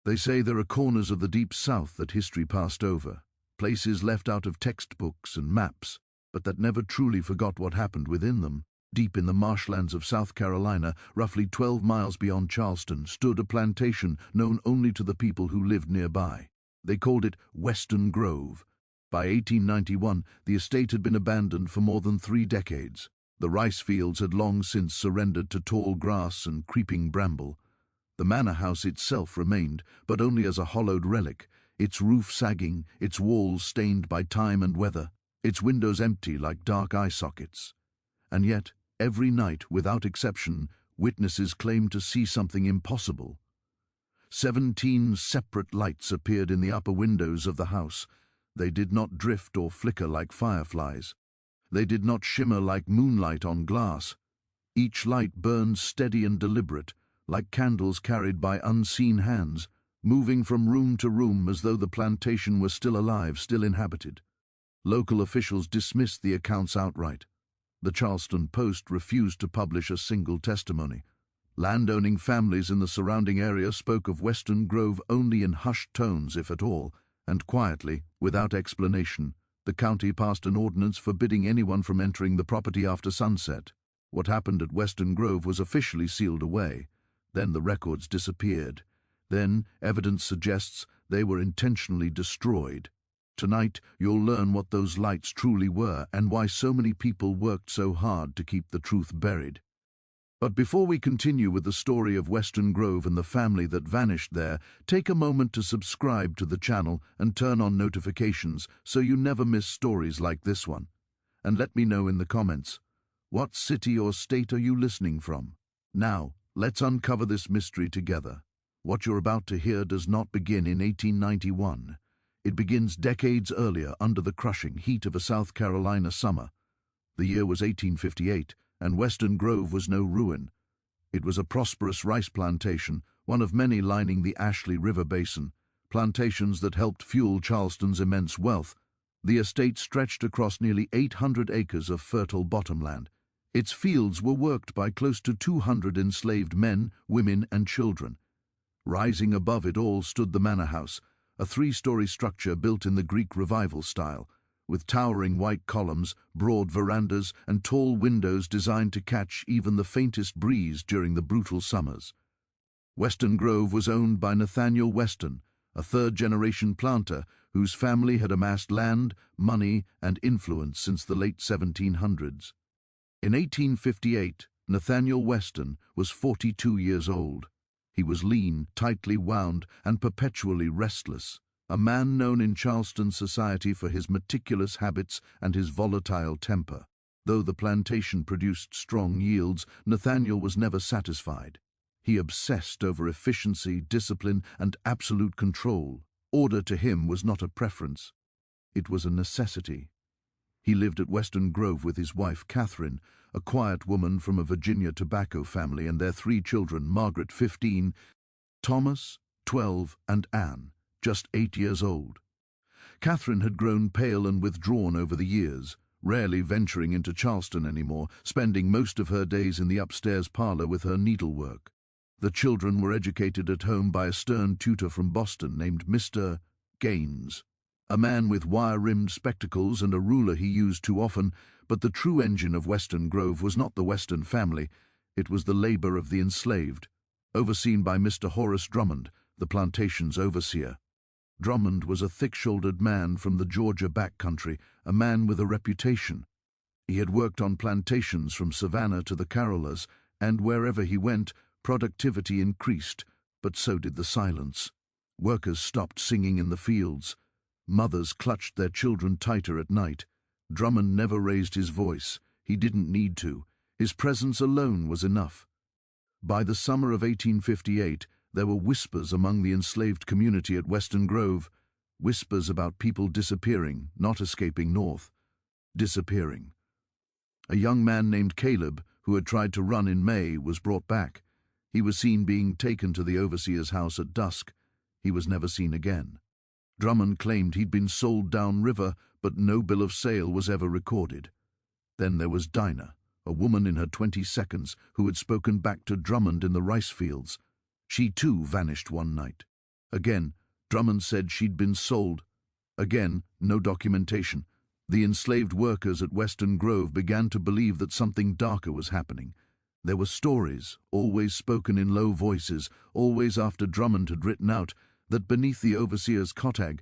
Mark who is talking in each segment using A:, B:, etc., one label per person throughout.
A: They say there are corners of the deep South that history passed over, places left out of textbooks and maps, but that never truly forgot what happened within them. Deep in the marshlands of South Carolina, roughly 12 miles beyond Charleston, stood a plantation known only to the people who lived nearby. They called it Western Grove. By 1891, the estate had been abandoned for more than 3 decades. The rice fields had long since surrendered to tall grass and creeping bramble. The manor house itself remained, but only as a hollowed relic, its roof sagging, its walls stained by time and weather, its windows empty like dark eye sockets. And yet, every night, without exception, witnesses claimed to see something impossible. 17 separate lights appeared in the upper windows of the house. They did not drift or flicker like fireflies. They did not shimmer like moonlight on glass. Each light burned steady and deliberate, like candles carried by unseen hands, moving from room to room as though the plantation were still alive, still inhabited. Local officials dismissed the accounts outright. The Charleston Post refused to publish a single testimony. Landowning families in the surrounding area spoke of Western Grove only in hushed tones, if at all, and quietly, without explanation, the county passed an ordinance forbidding anyone from entering the property after sunset. What happened at Western Grove was officially sealed away. Then the records disappeared. Then evidence suggests they were intentionally destroyed. Tonight you'll learn what those lights truly were and why so many people worked so hard to keep the truth buried. But before we continue with the story of Western Grove and the family that vanished there, take a moment to subscribe to the channel and turn on notifications so you never miss stories like this one. And let me know in the comments, what city or state are you listening from? Now, let's uncover this mystery together. What you're about to hear does not begin in 1891. It begins decades earlier under the crushing heat of a South Carolina summer. The year was 1858, and Western Grove was no ruin. It was a prosperous rice plantation, one of many lining the Ashley River basin, plantations that helped fuel Charleston's immense wealth. The estate stretched across nearly 800 acres of fertile bottomland. Its fields were worked by close to 200 enslaved men, women, and children. Rising above it all stood the manor house, a 3-story structure built in the Greek Revival style, with towering white columns, broad verandas, and tall windows designed to catch even the faintest breeze during the brutal summers. Western Grove was owned by Nathaniel Weston, a 3rd-generation planter whose family had amassed land, money, and influence since the late 1700s. In 1858, Nathaniel Weston was 42 years old. He was lean, tightly wound, and perpetually restless, a man known in Charleston society for his meticulous habits and his volatile temper. Though the plantation produced strong yields, Nathaniel was never satisfied. He obsessed over efficiency, discipline, and absolute control. Order to him was not a preference. It was a necessity. He lived at Western Grove with his wife, Catherine, a quiet woman from a Virginia tobacco family, and their 3 children, Margaret, 15, Thomas, 12, and Anne, just 8 years old. Catherine had grown pale and withdrawn over the years, rarely venturing into Charleston anymore, spending most of her days in the upstairs parlor with her needlework. The children were educated at home by a stern tutor from Boston named Mr. Gaines, a man with wire-rimmed spectacles and a ruler he used too often, but the true engine of Western Grove was not the Weston family, it was the labor of the enslaved, overseen by Mr. Horace Drummond, the plantation's overseer. Drummond was a thick-shouldered man from the Georgia backcountry, a man with a reputation. He had worked on plantations from Savannah to the Carolas, and wherever he went, productivity increased, but so did the silence. Workers stopped singing in the fields. Mothers clutched their children tighter at night. Drummond never raised his voice. He didn't need to. His presence alone was enough. By the summer of 1858, there were whispers among the enslaved community at Western Grove, whispers about people disappearing, not escaping north. Disappearing. A young man named Caleb, who had tried to run in May, was brought back. He was seen being taken to the overseer's house at dusk. He was never seen again. Drummond claimed he'd been sold downriver, but no bill of sale was ever recorded. Then there was Dinah, a woman in her 22nd who had spoken back to Drummond in the rice fields. She too vanished one night. Again, Drummond said she'd been sold. Again, no documentation. The enslaved workers at Western Grove began to believe that something darker was happening. There were stories, always spoken in low voices, always after Drummond had written out, that beneath the overseer's cottage,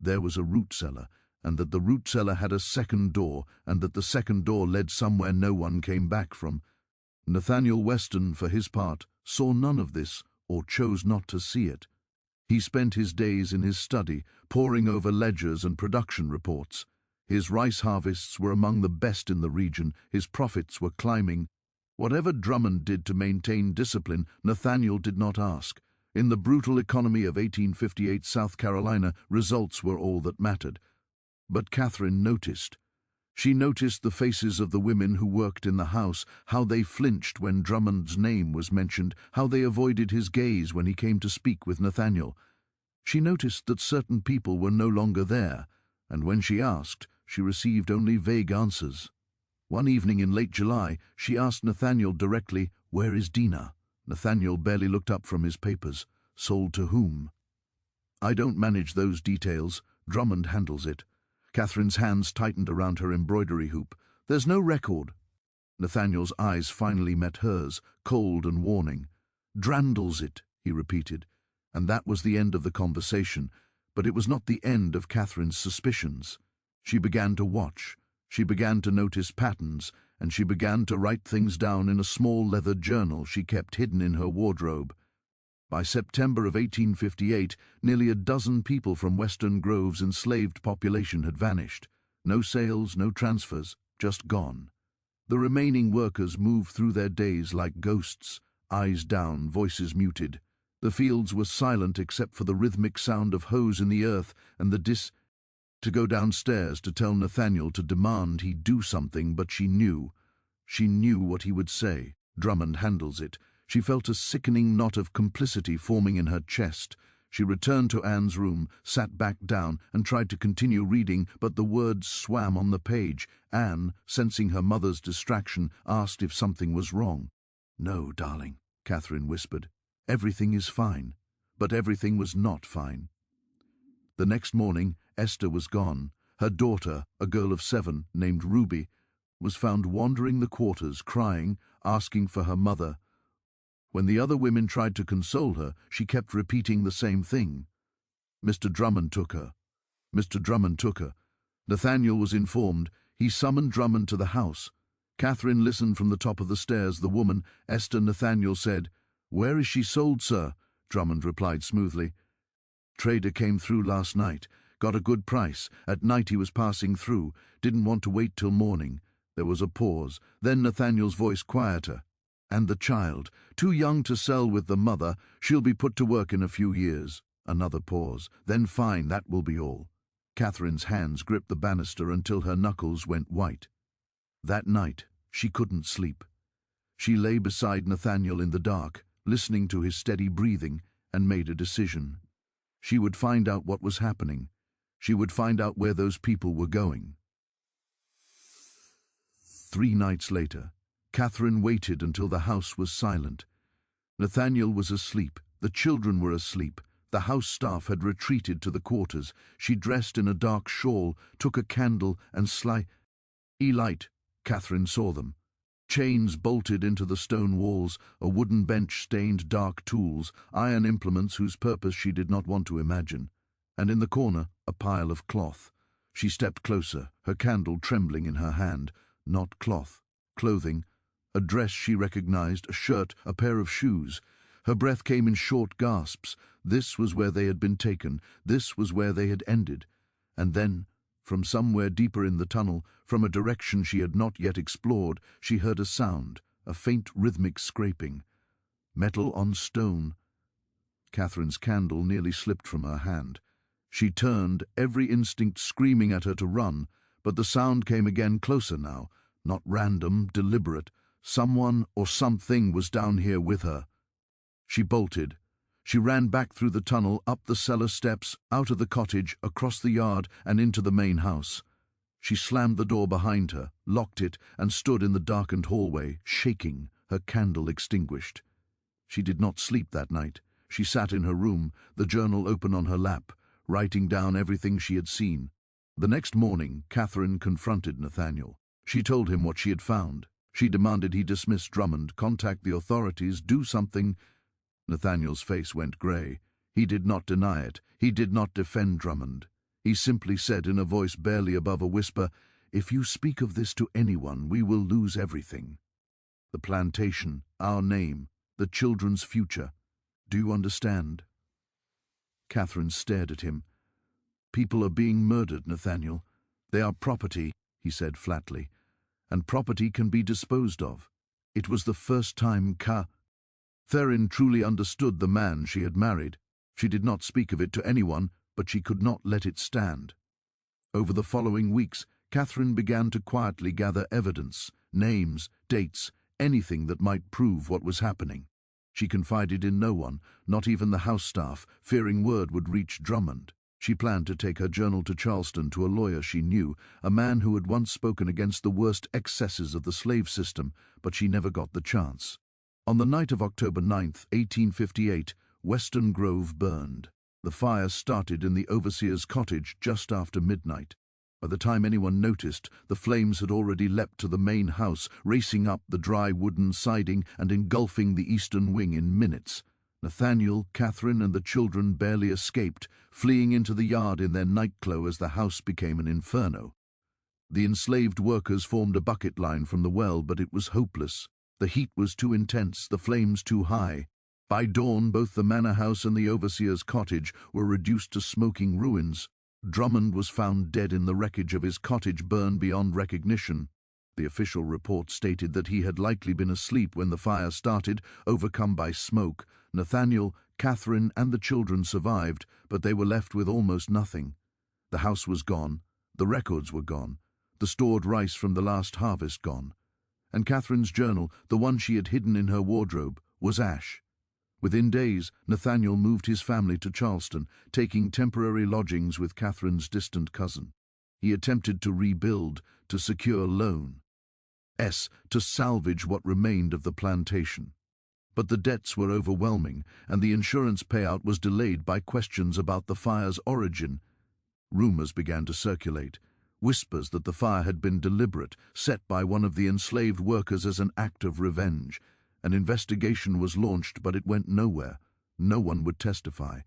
A: there was a root cellar, and that the root cellar had a second door, and that the second door led somewhere no one came back from. Nathaniel Weston, for his part, saw none of this, or chose not to see it. He spent his days in his study, poring over ledgers and production reports. His rice harvests were among the best in the region, his profits were climbing. Whatever Drummond did to maintain discipline, Nathaniel did not ask. In the brutal economy of 1858 South Carolina, results were all that mattered. But Catherine noticed. She noticed the faces of the women who worked in the house, how they flinched when Drummond's name was mentioned, how they avoided his gaze when he came to speak with Nathaniel. She noticed that certain people were no longer there, and when she asked, she received only vague answers. One evening in late July, she asked Nathaniel directly, "Where is Dina?" Nathaniel barely looked up from his papers. "Sold to whom?" "I don't manage those details. Drummond handles it." Catherine's hands tightened around her embroidery hoop. "There's no record." Nathaniel's eyes finally met hers, cold and warning. "Drandles it," he repeated, and that was the end of the conversation, but it was not the end of Catherine's suspicions. She began to watch, she began to notice patterns, and she began to write things down in a small leather journal she kept hidden in her wardrobe. By September of 1858, nearly a dozen people from Western Grove's enslaved population had vanished. No sales, no transfers, just gone. The remaining workers moved through their days like ghosts, eyes down, voices muted. The fields were silent except for the rhythmic sound of hoes in the earth and the to go downstairs to tell Nathaniel to demand he do something, but she knew. She knew what he would say. Drummond handles it. She felt a sickening knot of complicity forming in her chest. She returned to Anne's room, sat back down, and tried to continue reading, but the words swam on the page. Anne, sensing her mother's distraction, asked if something was wrong. "No, darling," Catherine whispered. "Everything is fine." But everything was not fine. The next morning, Esther was gone. Her daughter, a girl of 7, named Ruby, was found wandering the quarters, crying, asking for her mother. When the other women tried to console her, she kept repeating the same thing. Mr. Drummond took her. Mr. Drummond took her. Nathaniel was informed. He summoned Drummond to the house. Catherine listened from the top of the stairs. The woman, Esther Nathaniel, said, "Where is she sold, sir?" Drummond replied smoothly. "Trader came through last night. Got a good price. At night he was passing through. Didn't want to wait till morning." There was a pause. Then Nathaniel's voice quieter. "And the child, too young to sell with the mother. She'll be put to work in a few years." Another pause. "Then fine, that will be all." Catherine's hands gripped the banister until her knuckles went white. That night, she couldn't sleep. She lay beside Nathaniel in the dark, listening to his steady breathing, and made a decision. She would find out what was happening. She would find out where those people were going. 3 nights later, Catherine waited until the house was silent. Nathaniel was asleep. The children were asleep. The house staff had retreated to the quarters. She dressed in a dark shawl, took a candle, and light. Catherine saw them. Chains bolted into the stone walls, a wooden bench stained dark tools, iron implements whose purpose she did not want to imagine. And in the corner, a pile of cloth. She stepped closer, her candle trembling in her hand. Not cloth. Clothing. A dress she recognized, a shirt, a pair of shoes. Her breath came in short gasps. This was where they had been taken. This was where they had ended. And then, from somewhere deeper in the tunnel, from a direction she had not yet explored, she heard a sound, a faint rhythmic scraping. Metal on stone. Catherine's candle nearly slipped from her hand. She turned, every instinct screaming at her to run, but the sound came again, closer now, not random, deliberate. Someone or something was down here with her. She bolted. She ran back through the tunnel, up the cellar steps, out of the cottage, across the yard, and into the main house. She slammed the door behind her, locked it, and stood in the darkened hallway, shaking, her candle extinguished. She did not sleep that night. She sat in her room, the journal open on her lap, writing down everything she had seen. The next morning, Catherine confronted Nathaniel. She told him what she had found. She demanded he dismiss Drummond, contact the authorities, do something. Nathaniel's face went grey. He did not deny it. He did not defend Drummond. He simply said in a voice barely above a whisper, "If you speak of this to anyone, we will lose everything. The plantation, our name, the children's future. Do you understand?" Catherine stared at him. "People are being murdered, Nathaniel. They are property," he said flatly, "and property can be disposed of." It was the first time Theron truly understood the man she had married. She did not speak of it to anyone, but she could not let it stand. Over the following weeks, Catherine began to quietly gather evidence, names, dates, anything that might prove what was happening. She confided in no one, not even the house staff, fearing word would reach Drummond. She planned to take her journal to Charleston to a lawyer she knew, a man who had once spoken against the worst excesses of the slave system, but she never got the chance. On the night of October 9th, 1858, Western Grove burned. The fire started in the overseer's cottage just after midnight. By the time anyone noticed, the flames had already leapt to the main house, racing up the dry wooden siding and engulfing the eastern wing in minutes. Nathaniel, Catherine, and the children barely escaped, fleeing into the yard in their nightclothes as the house became an inferno. The enslaved workers formed a bucket line from the well, but it was hopeless. The heat was too intense, the flames too high. By dawn, both the manor house and the overseer's cottage were reduced to smoking ruins. Drummond was found dead in the wreckage of his cottage, burned beyond recognition. The official report stated that he had likely been asleep when the fire started, overcome by smoke. Nathaniel, Catherine, and the children survived, but they were left with almost nothing. The house was gone, the records were gone, the stored rice from the last harvest gone. And Catherine's journal, the one she had hidden in her wardrobe, was ash. Within days, Nathaniel moved his family to Charleston, taking temporary lodgings with Catherine's distant cousin. He attempted to rebuild, to secure loans, to salvage what remained of the plantation. But the debts were overwhelming, and the insurance payout was delayed by questions about the fire's origin. Rumors began to circulate. Whispers that the fire had been deliberate, set by one of the enslaved workers as an act of revenge. An investigation was launched, but it went nowhere. No one would testify.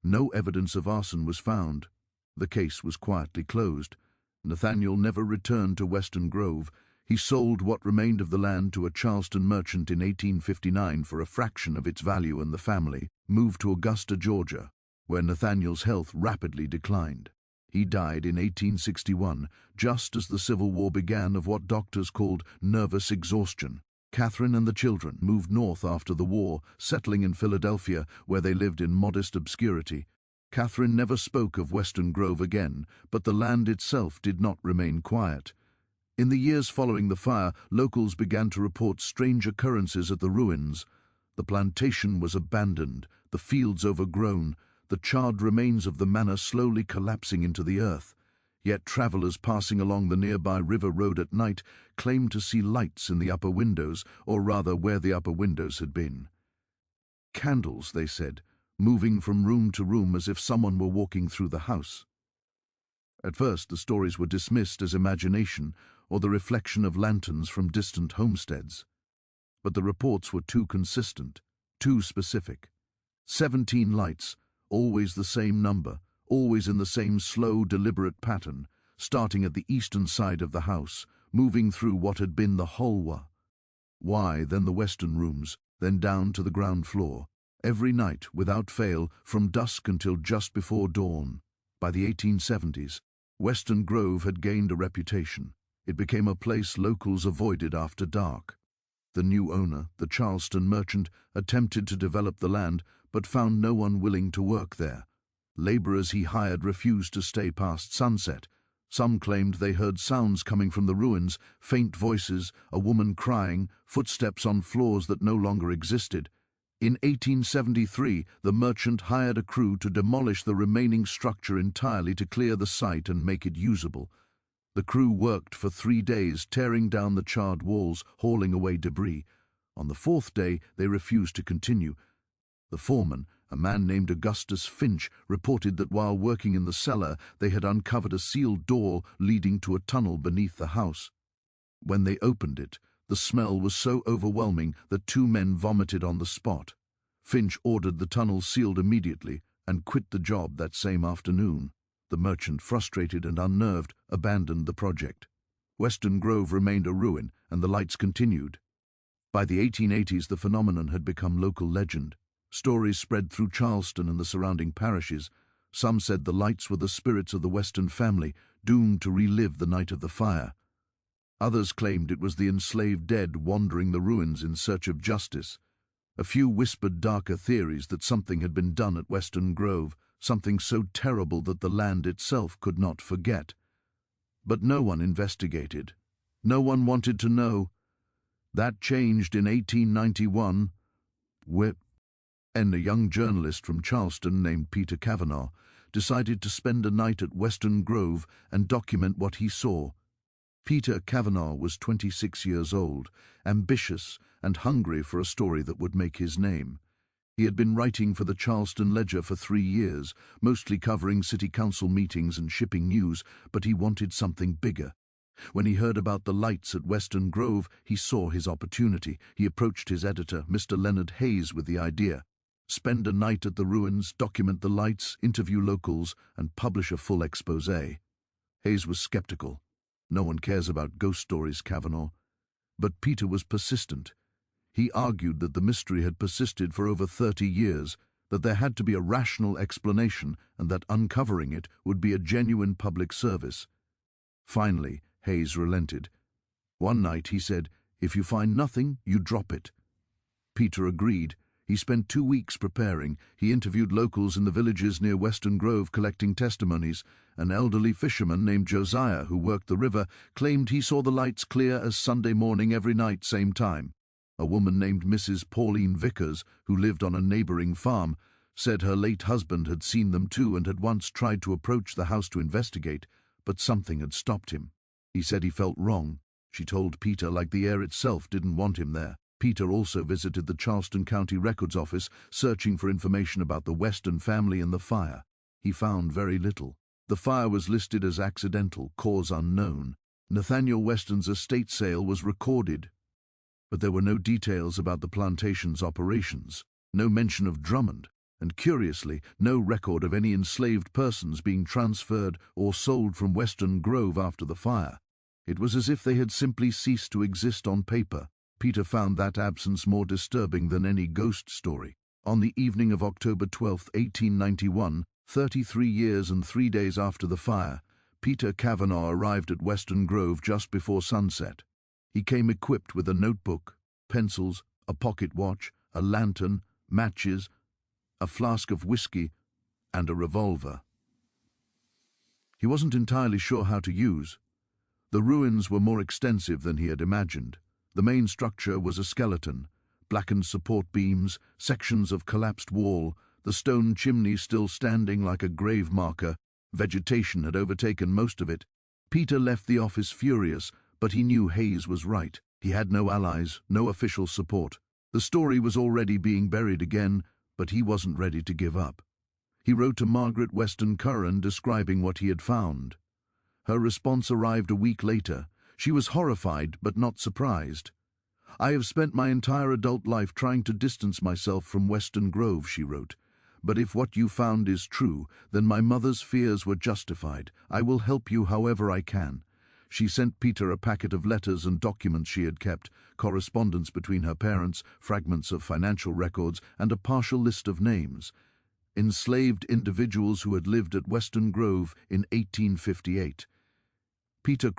A: No evidence of arson was found. The case was quietly closed. Nathaniel never returned to Western Grove. He sold what remained of the land to a Charleston merchant in 1859 for a fraction of its value, and the family moved to Augusta, Georgia, where Nathaniel's health rapidly declined. He died in 1861, just as the Civil War began, of what doctors called nervous exhaustion. Catherine and the children moved north after the war, settling in Philadelphia, where they lived in modest obscurity. Catherine never spoke of Western Grove again, but the land itself did not remain quiet. In the years following the fire, locals began to report strange occurrences at the ruins. The plantation was abandoned, the fields overgrown, the charred remains of the manor slowly collapsing into the earth. Yet travelers passing along the nearby river road at night claimed to see lights in the upper windows, or rather where the upper windows had been. Candles, they said, moving from room to room as if someone were walking through the house. At first, the stories were dismissed as imagination or the reflection of lanterns from distant homesteads. But the reports were too consistent, too specific. 17 lights, always the same number, always in the same slow, deliberate pattern, starting at the eastern side of the house, moving through what had been the hallway. Why, then the western rooms, then down to the ground floor, every night, without fail, from dusk until just before dawn. By the 1870s, Western Grove had gained a reputation. It became a place locals avoided after dark. The new owner, the Charleston merchant, attempted to develop the land, but found no one willing to work there. Laborers he hired refused to stay past sunset. Some claimed they heard sounds coming from the ruins, faint voices, a woman crying, footsteps on floors that no longer existed. In 1873, the merchant hired a crew to demolish the remaining structure entirely to clear the site and make it usable. The crew worked for 3 days, tearing down the charred walls, hauling away debris. On the 4th day, they refused to continue. The foreman, A man named Augustus Finch reported that while working in the cellar, they had uncovered a sealed door leading to a tunnel beneath the house. When they opened it, the smell was so overwhelming that 2 men vomited on the spot. Finch ordered the tunnel sealed immediately and quit the job that same afternoon. The merchant, frustrated and unnerved, abandoned the project. Western Grove remained a ruin, and the lights continued. By the 1880s, the phenomenon had become local legend. Stories spread through Charleston and the surrounding parishes. Some said the lights were the spirits of the Western family, doomed to relive the night of the fire. Others claimed it was the enslaved dead wandering the ruins in search of justice. A few whispered darker theories that something had been done at Western Grove, something so terrible that the land itself could not forget. But no one investigated. No one wanted to know. That changed in 1891, when a young journalist from Charleston named Peter Cavanaugh decided to spend a night at Western Grove and document what he saw. Peter Cavanaugh was 26 years old, ambitious and hungry for a story that would make his name. He had been writing for the Charleston Ledger for 3 years, mostly covering city council meetings and shipping news, but he wanted something bigger. When he heard about the lights at Western Grove, he saw his opportunity. He approached his editor, Mr. Leonard Hayes, with the idea: spend a night at the ruins, document the lights, interview locals, and publish a full exposé. Hayes was skeptical. No one cares about ghost stories, Cavanaugh. But Peter was persistent. He argued that the mystery had persisted for over 30 years, that there had to be a rational explanation, and that uncovering it would be a genuine public service. Finally, Hayes relented. One night he said, "If you find nothing, you drop it." Peter agreed. He spent 2 weeks preparing. He interviewed locals in the villages near Western Grove collecting testimonies. An elderly fisherman named Josiah, who worked the river, claimed he saw the lights clear as Sunday morning every night, same time. A woman named Mrs. Pauline Vickers, who lived on a neighboring farm, said her late husband had seen them too and had once tried to approach the house to investigate, but something had stopped him. He said he felt wrong. She told Peter like the air itself didn't want him there. Peter also visited the Charleston County Records Office, searching for information about the Western family and the fire. He found very little. The fire was listed as accidental, cause unknown. Nathaniel Weston's estate sale was recorded, but there were no details about the plantation's operations, no mention of Drummond, and curiously, no record of any enslaved persons being transferred or sold from Western Grove after the fire. It was as if they had simply ceased to exist on paper. Peter found that absence more disturbing than any ghost story. On the evening of October 12, 1891, 33 years and 3 days after the fire, Peter Cavanaugh arrived at Western Grove just before sunset. He came equipped with a notebook, pencils, a pocket watch, a lantern, matches, a flask of whiskey, and a revolver. He wasn't entirely sure how to use. The ruins were more extensive than he had imagined. The main structure was a skeleton, blackened support beams, sections of collapsed wall, the stone chimney still standing like a grave marker. Vegetation had overtaken most of it. Peter left the office furious, but he knew Hayes was right. He had no allies, no official support. The story was already being buried again, but he wasn't ready to give up. He wrote to Margaret Weston Curran describing what he had found. Her response arrived a week later. She was horrified but not surprised. "I have spent my entire adult life trying to distance myself from Western Grove," she wrote. "But if what you found is true, then my mother's fears were justified. I will help you however I can." She sent Peter a packet of letters and documents she had kept, correspondence between her parents, fragments of financial records, and a partial list of names. Enslaved individuals who had lived at Western Grove in 1858. Peter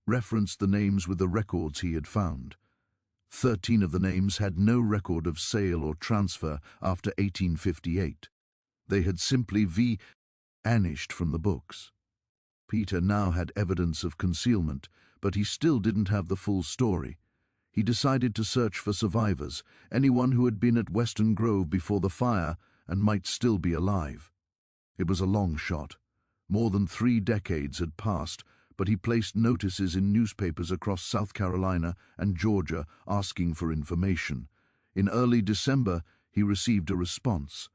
A: referenced the names with the records he had found. 13 of the names had no record of sale or transfer after 1858. They had simply vanished from the books. Peter now had evidence of concealment, but he still didn't have the full story. He decided to search for survivors, anyone who had been at Western Grove before the fire and might still be alive. It was a long shot. More than 3 decades had passed, but he placed notices in newspapers across South Carolina and Georgia asking for information. In early December, he received a response.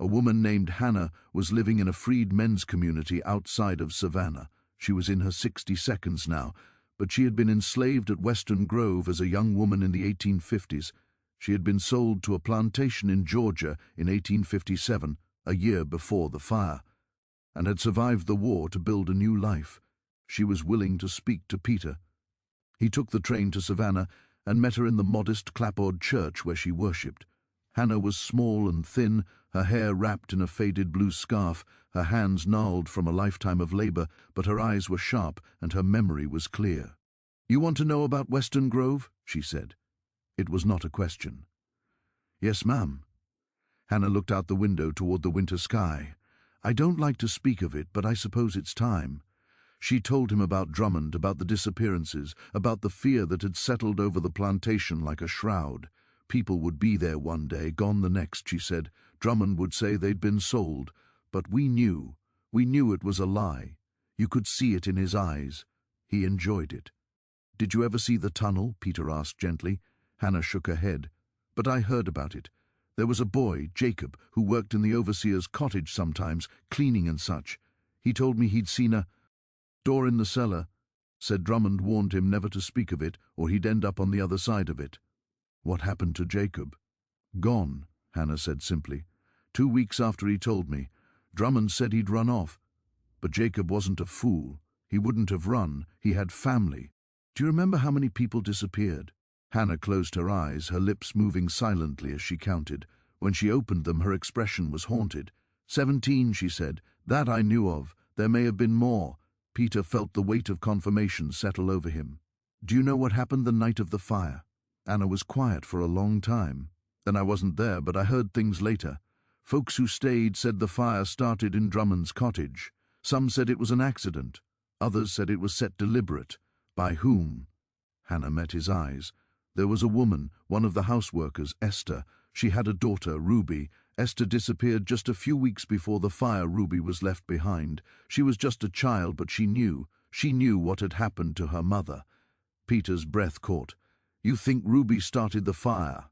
A: A woman named Hannah was living in a freed men's community outside of Savannah. She was in her 62nd now, but she had been enslaved at Western Grove as a young woman in the 1850s. She had been sold to a plantation in Georgia in 1857, a year before the fire, and had survived the war to build a new life. She was willing to speak to Peter. He took the train to Savannah and met her in the modest clapboard church where she worshipped. Hannah was small and thin, her hair wrapped in a faded blue scarf, her hands gnarled from a lifetime of labor, but her eyes were sharp and her memory was clear. "You want to know about Western Grove?" she said. It was not a question. "Yes, ma'am." Hannah looked out the window toward the winter sky. "I don't like to speak of it, but I suppose it's time." She told him about Drummond, about the disappearances, about the fear that had settled over the plantation like a shroud. People would be there one day, gone the next, she said. Drummond would say they'd been sold. But we knew it was a lie. You could see it in his eyes. He enjoyed it. "Did you ever see the tunnel?" Peter asked gently. Hannah shook her head. "But I heard about it. There was a boy, Jacob, who worked in the overseer's cottage sometimes, cleaning and such. He told me he'd seen a door in the cellar. Said Drummond warned him never to speak of it, or he'd end up on the other side of it." "What happened to Jacob?" "Gone," Hannah said simply. 2 weeks after he told me. Drummond said he'd run off. But Jacob wasn't a fool. He wouldn't have run. He had family. Do you remember how many people disappeared?" Hannah closed her eyes, her lips moving silently as she counted. When she opened them, her expression was haunted. 17, she said. "That I knew of. There may have been more." Peter felt the weight of confirmation settle over him. "Do you know what happened the night of the fire?" Anna was quiet for a long time. "Then I wasn't there, but I heard things later. Folks who stayed said the fire started in Drummond's cottage. Some said it was an accident. Others said it was set deliberate. By whom?" Hannah met his eyes. "There was a woman, one of the houseworkers, Esther. She had a daughter, Ruby. Esther disappeared just a few weeks before the fire. Ruby was left behind. She was just a child, but she knew what had happened to her mother." Peter's breath caught. "You think Ruby started the fire?"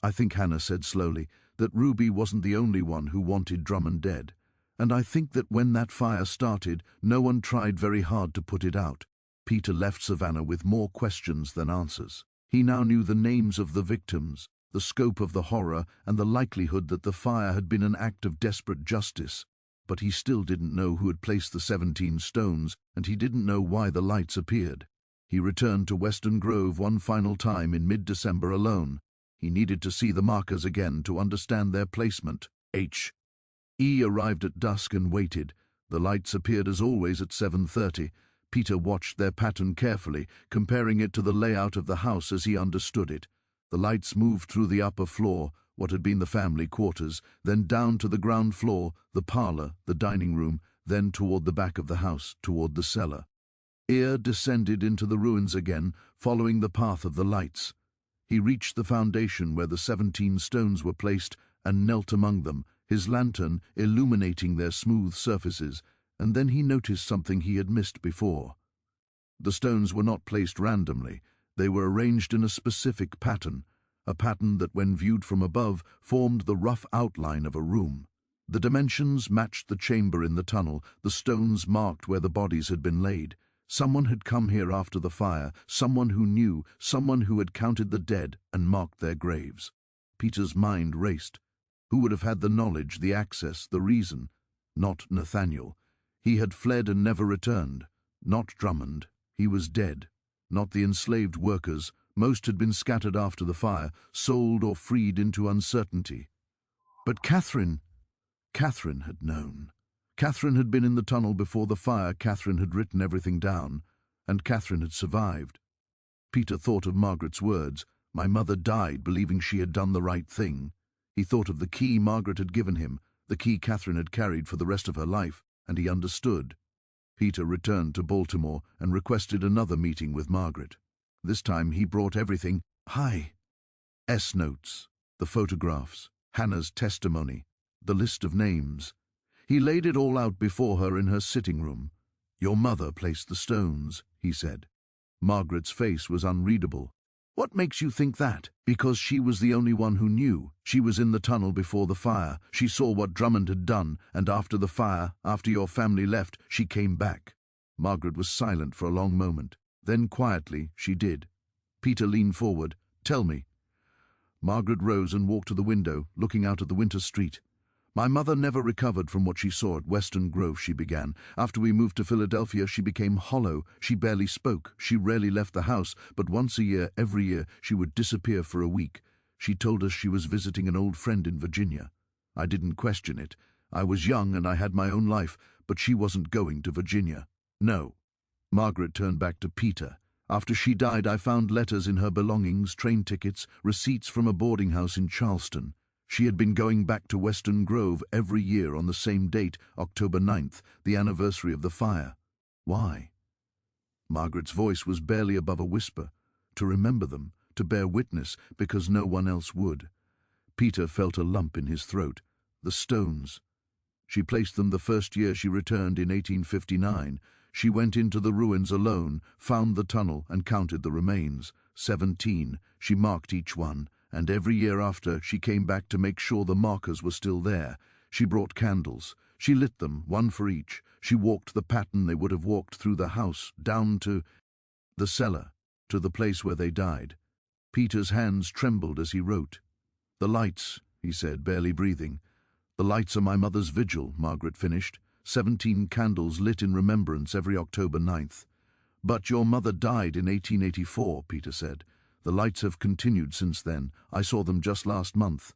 A: "I think," Hannah said slowly, "that Ruby wasn't the only one who wanted Drummond dead. And I think that when that fire started, no one tried very hard to put it out." Peter left Savannah with more questions than answers. He now knew the names of the victims, the scope of the horror, and the likelihood that the fire had been an act of desperate justice. But he still didn't know who had placed the 17 stones, and he didn't know why the lights appeared. He returned to Western Grove one final time in mid-December alone. He needed to see the markers again to understand their placement. H.E. arrived at dusk and waited. The lights appeared as always at 7:30. Peter watched their pattern carefully, comparing it to the layout of the house as he understood it. The lights moved through the upper floor, what had been the family quarters, then down to the ground floor, the parlor, the dining room, then toward the back of the house, toward the cellar. Ear descended into the ruins again, following the path of the lights. He reached the foundation where the 17 stones were placed and knelt among them, his lantern illuminating their smooth surfaces, and then he noticed something he had missed before. The stones were not placed randomly. They were arranged in a specific pattern, a pattern that, when viewed from above, formed the rough outline of a room. The dimensions matched the chamber in the tunnel, the stones marked where the bodies had been laid. Someone had come here after the fire, someone who knew, someone who had counted the dead and marked their graves. Peter's mind raced. Who would have had the knowledge, the access, the reason? Not Nathaniel. He had fled and never returned. Not Drummond. He was dead. Not the enslaved workers. Most had been scattered after the fire, sold or freed into uncertainty. But Catherine had known. Catherine had been in the tunnel before the fire. Catherine had written everything down, and Catherine had survived. Peter thought of Margaret's words. "My mother died believing she had done the right thing." He thought of the key Margaret had given him, the key Catherine had carried for the rest of her life, and he understood. Peter returned to Baltimore and requested another meeting with Margaret. This time he brought everything. S-notes, the photographs, Hannah's testimony, the list of names. He laid it all out before her in her sitting room. "Your mother placed the stones," he said. Margaret's face was unreadable. What makes you think that? Because she was the only one who knew. She was in the tunnel before the fire. She saw what Drummond had done, and after the fire, after your family left, she came back. Margaret was silent for a long moment. Then quietly, she did. Peter leaned forward. Tell me. Margaret rose and walked to the window, looking out at the winter street. My mother never recovered from what she saw at Western Grove, she began. After we moved to Philadelphia, she became hollow. She barely spoke. She rarely left the house, but once a year, every year, she would disappear for a week. She told us she was visiting an old friend in Virginia. I didn't question it. I was young and I had my own life, but she wasn't going to Virginia. No. Margaret turned back to Peter. After she died, I found letters in her belongings, train tickets, receipts from a boarding house in Charleston. She had been going back to Western Grove every year on the same date, October 9th, the anniversary of the fire. Why? Margaret's voice was barely above a whisper. To remember them, to bear witness, because no one else would. Peter felt a lump in his throat. The stones. She placed them the first year she returned in 1859. She went into the ruins alone, found the tunnel and counted the remains. 17. She marked each one. And every year after, she came back to make sure the markers were still there. She brought candles. She lit them, one for each. She walked the pattern they would have walked through the house, down to the cellar, to the place where they died. Peter's hands trembled as he wrote. The lights, he said, barely breathing. The lights are my mother's vigil, Margaret finished. 17 candles lit in remembrance every October 9th. But your mother died in 1884, Peter said. The lights have continued since then. I saw them just last month.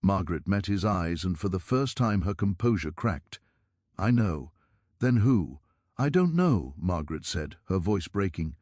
A: Margaret met his eyes, and for the first time her composure cracked. I know. Then who? I don't know, Margaret said, her voice breaking.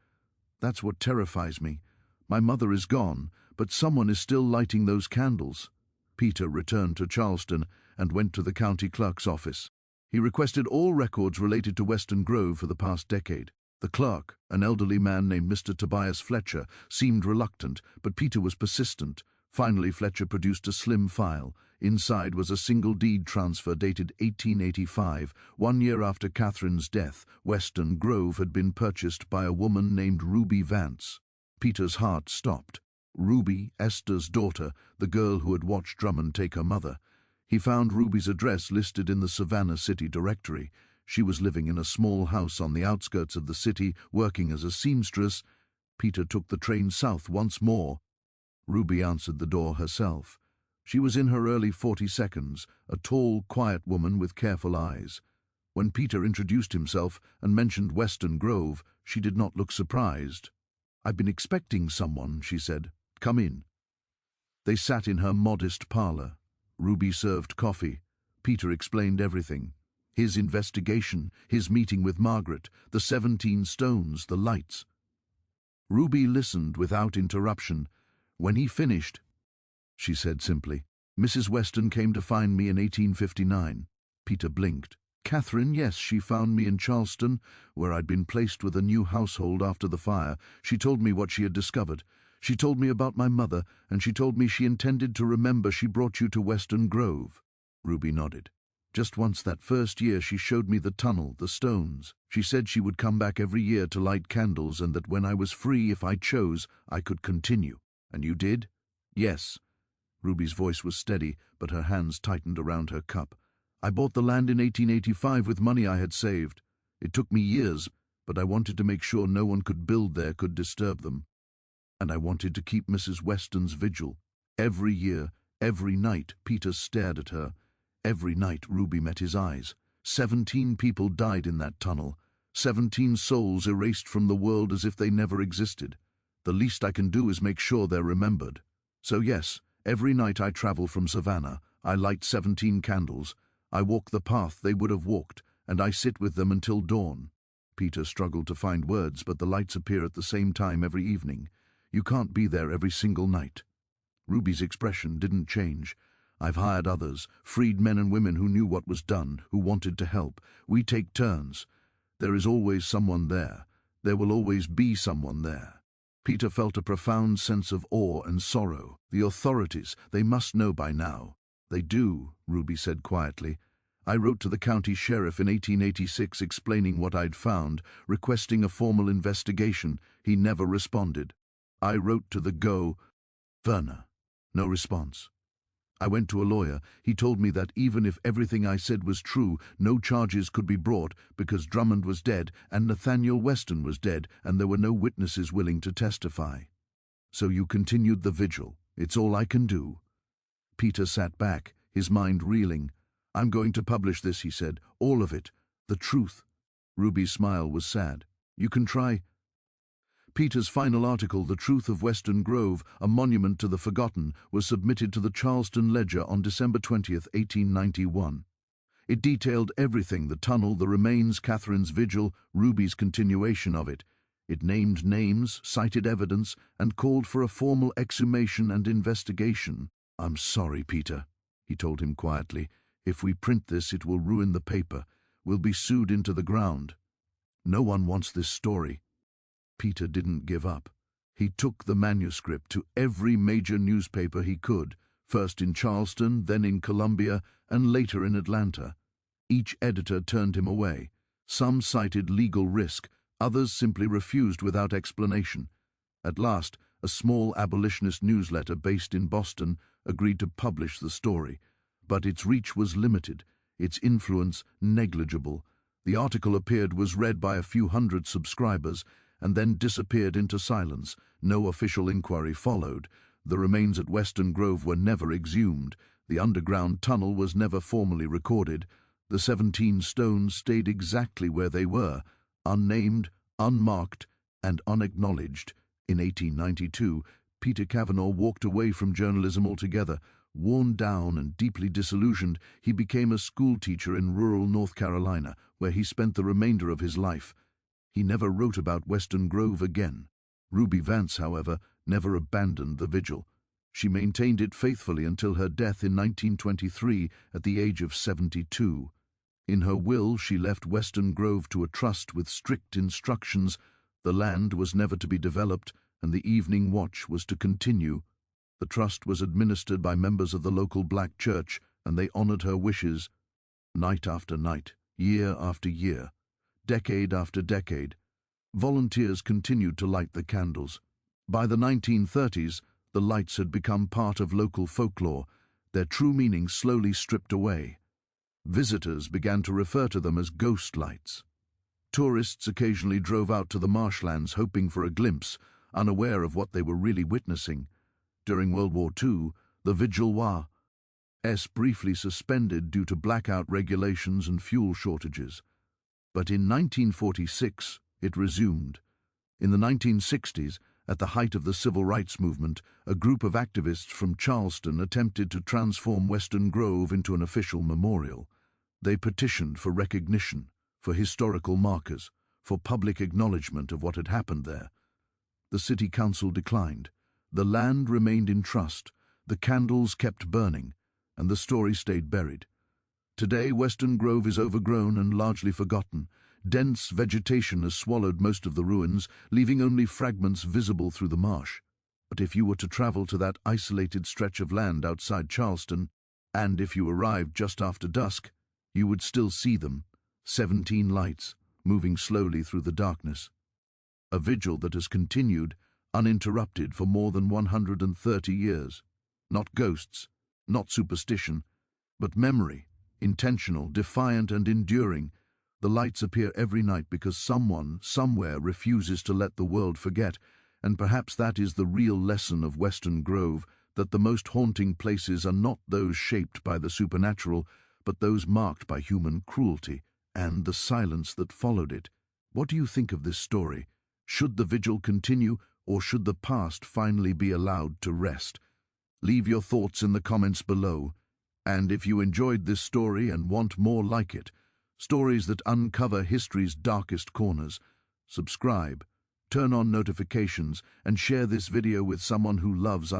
A: That's what terrifies me. My mother is gone, but someone is still lighting those candles. Peter returned to Charleston and went to the county clerk's office. He requested all records related to Western Grove for the past decade. The clerk, an elderly man named Mr. Tobias Fletcher, seemed reluctant, but Peter was persistent. Finally, Fletcher produced a slim file. Inside was a single deed transfer dated 1885, 1 year after Catherine's death. Western Grove had been purchased by a woman named Ruby Vance. Peter's heart stopped. Ruby, Esther's daughter, the girl who had watched Drummond take her mother. He found Ruby's address listed in the Savannah City Directory. She was living in a small house on the outskirts of the city, working as a seamstress. Peter took the train south once more. Ruby answered the door herself. She was in her early 42s, a tall, quiet woman with careful eyes. When Peter introduced himself and mentioned Western Grove, she did not look surprised. I've been expecting someone, she said. Come in. They sat in her modest parlor. Ruby served coffee. Peter explained everything. His investigation, his meeting with Margaret, the 17 stones, the lights. Ruby listened without interruption. When he finished, she said simply, Mrs. Weston came to find me in 1859. Peter blinked. Catherine, yes, she found me in Charleston, where I'd been placed with a new household after the fire. She told me what she had discovered. She told me about my mother, and she told me she intended to remember she brought you to Western Grove. Ruby nodded. Just once that first year she showed me the tunnel, the stones. She said she would come back every year to light candles and that when I was free, if I chose, I could continue. And you did? Yes. Ruby's voice was steady, but her hands tightened around her cup. I bought the land in 1885 with money I had saved. It took me years, but I wanted to make sure no one could build there, could disturb them. And I wanted to keep Mrs. Weston's vigil. Every year, every night, Peter stared at her. Every night Ruby met his eyes. 17 people died in that tunnel. 17 souls erased from the world as if they never existed. The least I can do is make sure they're remembered. So yes, every night I travel from Savannah, I light 17 candles. I walk the path they would have walked, and I sit with them until dawn. Peter struggled to find words, but the lights appear at the same time every evening. You can't be there every single night. Ruby's expression didn't change. I've hired others, freed men and women who knew what was done, who wanted to help. We take turns. There is always someone there. There will always be someone there. Peter felt a profound sense of awe and sorrow. The authorities, they must know by now. They do, Ruby said quietly. I wrote to the county sheriff in 1886 explaining what I'd found, requesting a formal investigation. He never responded. I wrote to the Werner. No response. I went to a lawyer. He told me that even if everything I said was true, no charges could be brought because Drummond was dead and Nathaniel Weston was dead and there were no witnesses willing to testify. So you continued the vigil. It's all I can do. Peter sat back, his mind reeling. I'm going to publish this, he said. All of it. The truth. Ruby's smile was sad. You can try. Peter's final article, The Truth of Western Grove, a Monument to the Forgotten, was submitted to the Charleston Ledger on December 20th, 1891. It detailed everything: the tunnel, the remains, Catherine's vigil, Ruby's continuation of it. It named names, cited evidence, and called for a formal exhumation and investigation. I'm sorry, Peter, he told him quietly. If we print this, it will ruin the paper. We'll be sued into the ground. No one wants this story. Peter didn't give up. He took the manuscript to every major newspaper he could, first in Charleston, then in Columbia, and later in Atlanta. Each editor turned him away. Some cited legal risk, others simply refused without explanation. At last, a small abolitionist newsletter based in Boston agreed to publish the story. But its reach was limited, its influence negligible. The article appeared, was read by a few hundred subscribers, and then disappeared into silence. No official inquiry followed. The remains at Western Grove were never exhumed. The underground tunnel was never formally recorded. The 17 stones stayed exactly where they were, unnamed, unmarked, and unacknowledged. In 1892, Peter Cavanaugh walked away from journalism altogether. Worn down and deeply disillusioned, he became a schoolteacher in rural North Carolina, where he spent the remainder of his life. He never wrote about Western Grove again. Ruby Vance, however, never abandoned the vigil. She maintained it faithfully until her death in 1923 at the age of 72. In her will, she left Western Grove to a trust with strict instructions. The land was never to be developed, and the evening watch was to continue. The trust was administered by members of the local black church, and they honored her wishes. Night after night, year after year, decade after decade, volunteers continued to light the candles. By the 1930s, the lights had become part of local folklore, their true meaning slowly stripped away. Visitors began to refer to them as ghost lights. Tourists occasionally drove out to the marshlands hoping for a glimpse, unaware of what they were really witnessing. During World War II, the vigil was briefly suspended due to blackout regulations and fuel shortages. But in 1946, it resumed. In the 1960s, at the height of the civil rights movement, a group of activists from Charleston attempted to transform Western Grove into an official memorial. They petitioned for recognition, for historical markers, for public acknowledgement of what had happened there. The city council declined. The land remained in trust, the candles kept burning, and the story stayed buried. Today, Western Grove is overgrown and largely forgotten. Dense vegetation has swallowed most of the ruins, leaving only fragments visible through the marsh. But if you were to travel to that isolated stretch of land outside Charleston, and if you arrived just after dusk, you would still see them, 17 lights, moving slowly through the darkness. A vigil that has continued, uninterrupted, for more than 130 years. Not ghosts, not superstition, but memory, intentional, defiant, and enduring. The lights appear every night because someone, somewhere, refuses to let the world forget, and perhaps that is the real lesson of Western Grove, that the most haunting places are not those shaped by the supernatural, but those marked by human cruelty and the silence that followed it. What do you think of this story? Should the vigil continue, or should the past finally be allowed to rest? Leave your thoughts in the comments below. And if you enjoyed this story and want more like it, stories that uncover history's darkest corners, subscribe, turn on notifications, and share this video with someone who loves